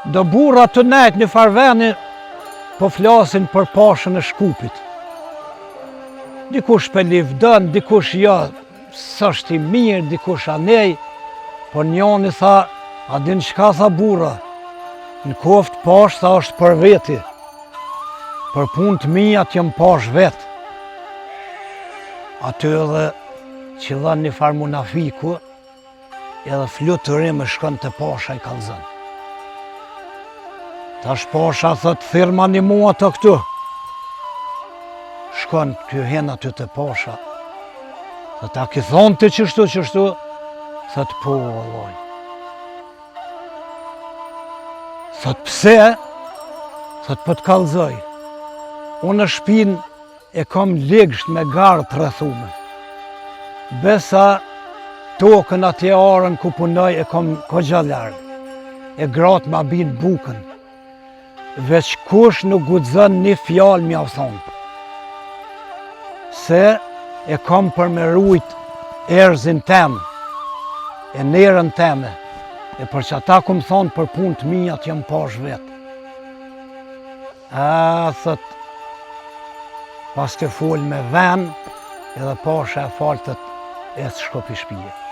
Do burra të nejtë në farveni po flasin për pashën e Shkupit. Dikush për livdën, dikush jo, s'është i mirë, dikush anej, por njoni tha, a din çka tha burra, në koft pash tha është për veti, për punë të mia të jam pash vetë. Aty edhe që dha një farë munafiku, edhe flutërim e shkon të pasha i kallzon. Tash pasha thot, thirma një mua të këtu. Shkon kjo hen aty të pasha. Thot, a ki thonë të qështu, thot, po, vallaj. Thot, pse? Thot, po të kallzoj. Unë në shpinë e kam legsht me garë të rrethume. Besa tokën atje arën ku punoj e kam kogja largë. E gratë ma binë bukën. Veç kush nuk guxon një fjalë mja thonë. Se e kam për me rujt erzin temë, e nerën teme, e për që ata ku më thonë për punë të mija të jam pash vetë. Thot, pas të full me ven, edhe pasha e faltët e të shkopi shpije.